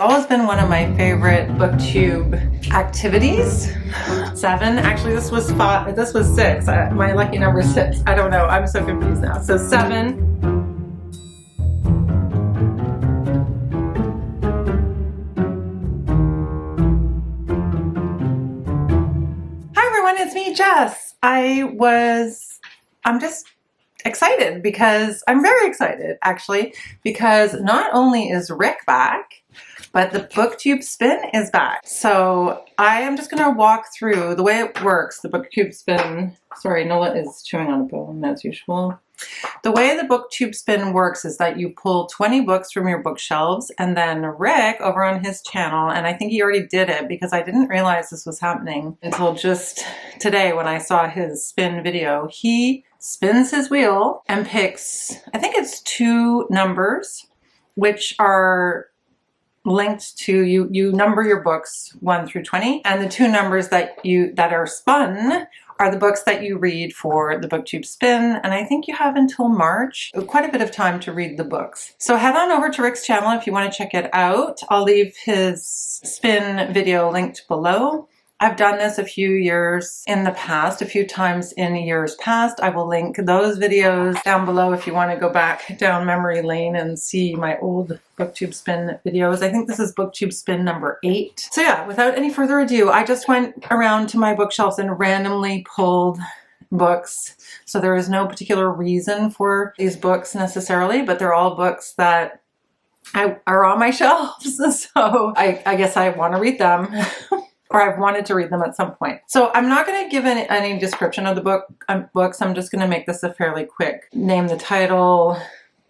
Always been one of my favorite booktube activities. 7, actually this was 5, this was 6. My lucky number is 6. I don't know, I'm so confused now. So 7. Hi everyone, it's me, Jess. I'm just excited because, I'm very excited actually, because not only is Rick back, but the Booktube Spin is back. So I am just going to walk through the way it works. The Booktube Spin, sorry, Nola is chewing on a bone as usual. The way the Booktube Spin works is that you pull 20 books from your bookshelves, and then Rick over on his channel, and I think he already did it because I didn't realize this was happening until just today when I saw his spin video. He spins his wheel and picks, I think it's 2 numbers, which are linked to you number your books 1 through 20, and the 2 numbers that are spun are the books that you read for the Booktube Spin, and I think you have until March, quite a bit of time to read the books. So head on over to Rick's channel if you want to check it out. I'll leave his spin video linked below. I've done this a few years in the past, a few times in years past. I will link those videos down below if you want to go back down memory lane and see my old Booktube Spin videos. I think this is Booktube Spin number 8. So yeah, without any further ado, I just went around to my bookshelves and randomly pulled books. So there is no particular reason for these books necessarily, but they're all books that are on my shelves. So I guess I want to read them. Or I've wanted to read them at some point. So I'm not going to give any description of the books. I'm just going to make this a fairly quick name the title.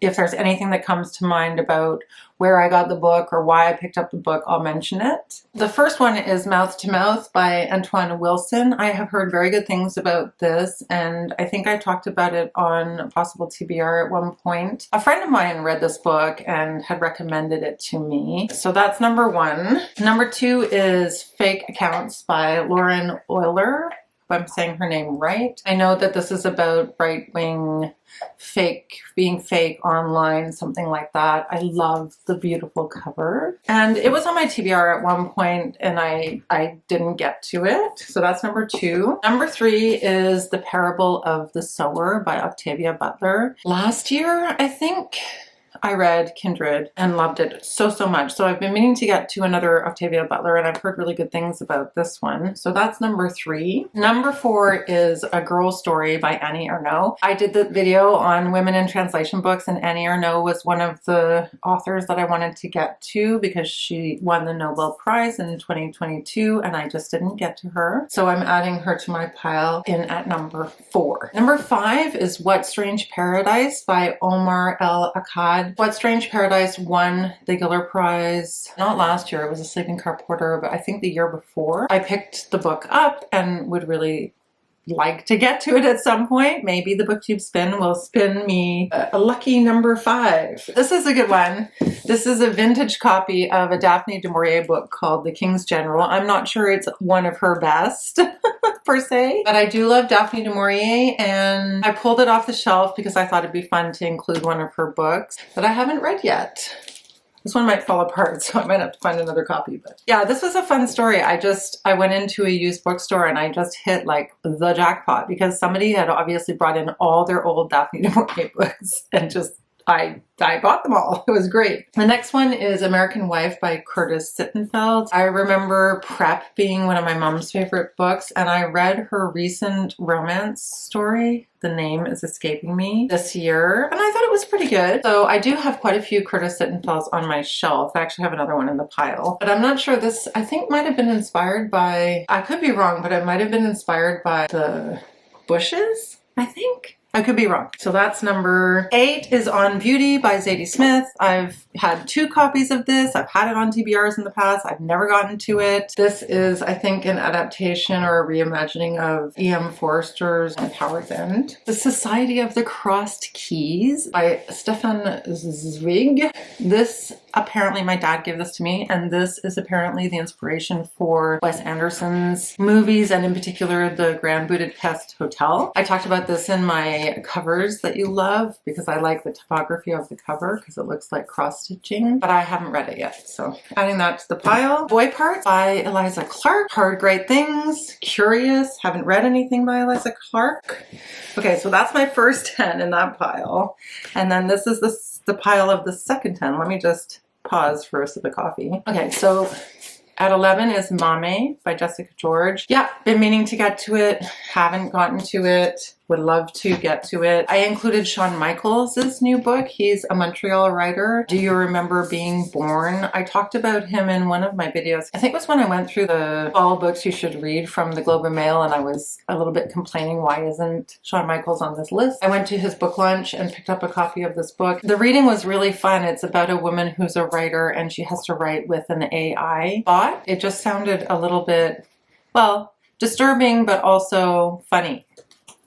If there's anything that comes to mind about where I got the book or why I picked up the book, I'll mention it. The first one is Mouth to Mouth by Antoine Wilson. I have heard very good things about this, and I think I talked about it on Possible TBR at one point. A friend of mine read this book and had recommended it to me. So that's number 1. Number 2 is Fake Accounts by Lauren Oyler, if I'm saying her name right. I know that this is about right-wing being fake online, something like that. I love the beautiful cover. And it was on my TBR at one point and I didn't get to it. So that's number 2. Number 3 is The Parable of the Sower by Octavia Butler. Last year, I think, I read Kindred and loved it so much. So I've been meaning to get to another Octavia Butler, and I've heard really good things about this one. So that's number 3. Number 4 is A Girl Story by Annie Ernaux. I did the video on women in translation books, and Annie Ernaux was one of the authors that I wanted to get to because she won the Nobel Prize in 2022, and I just didn't get to her. So I'm adding her to my pile in at number 4. Number 5 is What Strange Paradise by Omar Akkad. What Strange Paradise won the Giller Prize, not last year, it was A Sleeping Car Porter, but I think the year before. I picked the book up and would really like to get to it at some point. Maybe the Booktube Spin will spin me a lucky number 5. This is a good one. This is a vintage copy of a Daphne du Maurier book called The King's General. I'm not sure it's one of her best per se, but I do love Daphne du Maurier, and I pulled it off the shelf because I thought it'd be fun to include one of her books that I haven't read yet. This one might fall apart, so I might have to find another copy. But yeah, this was a fun story. I went into a used bookstore and I just hit like the jackpot because somebody had obviously brought in all their old Daphne du Maurier books and just I bought them all. It was great. The next one is American Wife by Curtis Sittenfeld. I remember Prep being one of my mom's favorite books, and I read her recent romance story. The name is escaping me this year, and I thought it was pretty good. So I do have quite a few Curtis Sittenfelds on my shelf. I actually have another one in the pile, but I'm not sure. This, I think, might have been inspired by, I could be wrong, but it might have been inspired by the Bushes, I think. I could be wrong. So that's number 8 is On Beauty by Zadie Smith. I've had 2 copies of this. I've had it on TBRs in the past. I've never gotten to it. This is, I think, an adaptation or a reimagining of E.M. Forster's Howard's End. The Society of the Crossed Keys by Stefan Zweig. This apparently my dad gave this to me, and this is apparently the inspiration for Wes Anderson's movies, and in particular the Grand Budapest Hotel. I talked about this in my covers that you love because I like the typography of the cover because it looks like cross-stitching, but I haven't read it yet, so adding that to the pile. Boy Parts by Eliza Clark. Heard great things. Curious. Haven't read anything by Eliza Clark. Okay, so that's my first 10 in that pile, and then this is the pile of the second 10. Let me just pause for a sip of coffee. Okay, so at 11 is Mame by Jessica George. Yeah, been meaning to get to it. Haven't gotten to it. Would love to get to it. I included Shawn Michaels' new book. He's a Montreal writer. Do You Remember Being Born? I talked about him in one of my videos. I think it was when I went through the fall books you should read from the Globe and Mail, and I was a little bit complaining, why isn't Shawn Michaels on this list? I went to his book launch and picked up a copy of this book. The reading was really fun. It's about a woman who's a writer and she has to write with an AI bot. It just sounded a little bit, well, disturbing, but also funny.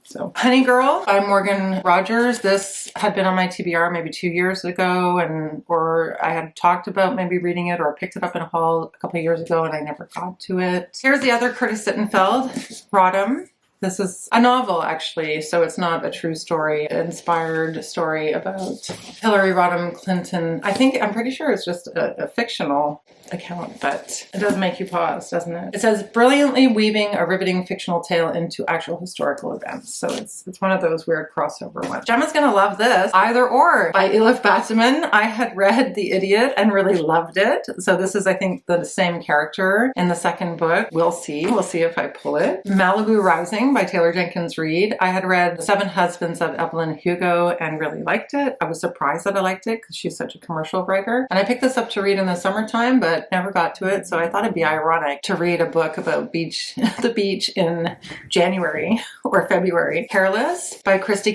So, Honey Girl by Morgan Rogers. This had been on my TBR maybe 2 years ago, or I had talked about maybe reading it or picked it up in a haul a couple of years ago and I never got to it. Here's the other Curtis Sittenfeld, Rodham. This is a novel, actually, so it's not a true story. Inspired story about Hillary Rodham Clinton. I'm pretty sure it's just a fictional account, but it does make you pause, doesn't it? It says, brilliantly weaving a riveting fictional tale into actual historical events. So it's one of those weird crossover ones. Gemma's gonna love this. Either Or by Elif Batuman. I had read The Idiot and really loved it. So this is, I think, the same character in the second book. We'll see. We'll see if I pull it. Malibu Rising by Taylor Jenkins Reid. I had read The Seven Husbands of Evelyn Hugo and really liked it. I was surprised that I liked it because she's such a commercial writer. And I picked this up to read in the summertime, but never got to it. So I thought it'd be ironic to read a book about the beach in January or February. Careless by Kirsty.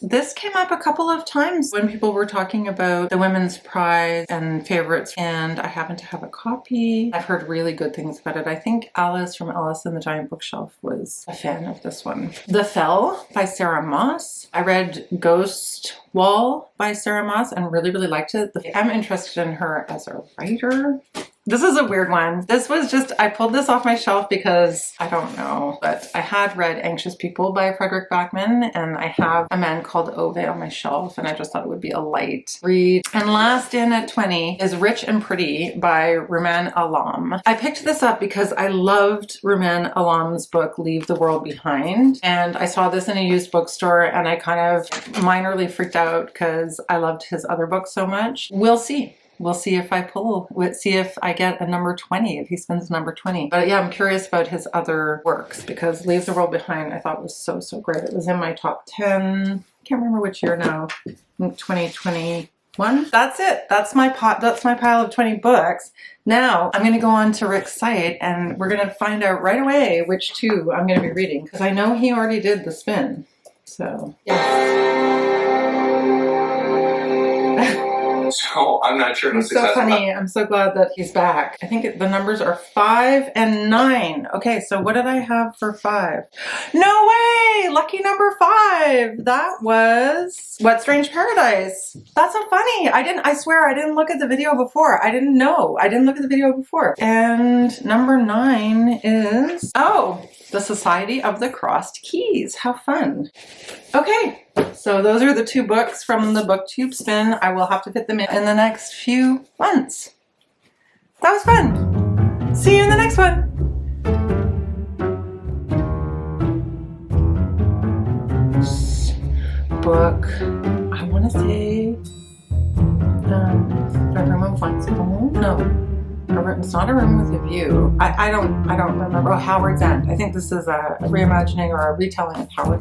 This came up a couple of times when people were talking about the Women's Prize and favorites, and I happen to have a copy. I've heard really good things about it. I think Alice from Alice in the Giant Bookshelf was a fan of this one. The Fell by Sarah Moss. I read Ghost Wall by Sarah Moss and really, really liked it. I'm interested in her as a writer. This is a weird one. This was just, I pulled this off my shelf because, I don't know, but I had read Anxious People by Frederik Backman, and I have A Man Called Ove on my shelf, and I just thought it would be a light read. And last in at 20 is Rich and Pretty by Rumaan Alam. I picked this up because I loved Rumaan Alam's book, Leave the World Behind, and I saw this in a used bookstore, and I kind of minorly freaked out because I loved his other books so much. We'll see. We'll see if I pull, see if I get a number 20, if he spins number 20. But yeah, I'm curious about his other works because Leave the World Behind I thought was so, so great. It was in my top 10. I can't remember which year now. I think 2021. That's it. That's my pile of 20 books. Now I'm going to go on to Rick's site and we're going to find out right away which two I'm going to be reading because I know he already did the spin. So, yeah. So I'm not sure. It's so funny. I'm so glad that he's back. I think the numbers are 5 and 9. Okay, so what did I have for 5? No way! Lucky number 5. That was What Strange Paradise. That's so funny. I swear I didn't look at the video before. I didn't know. I didn't look at the video before. And number 9 is, oh, The Society of the Crossed Keys. How fun. Okay, so those are the 2 books from the Booktube Spin. I will have to fit them in the next few months. That was fun. See you in the next one. Book, I want to say, A Room of One's Own? No. It's not A Room with a View. I don't remember. Oh, Howard's End. I think this is a reimagining or a retelling of Howard's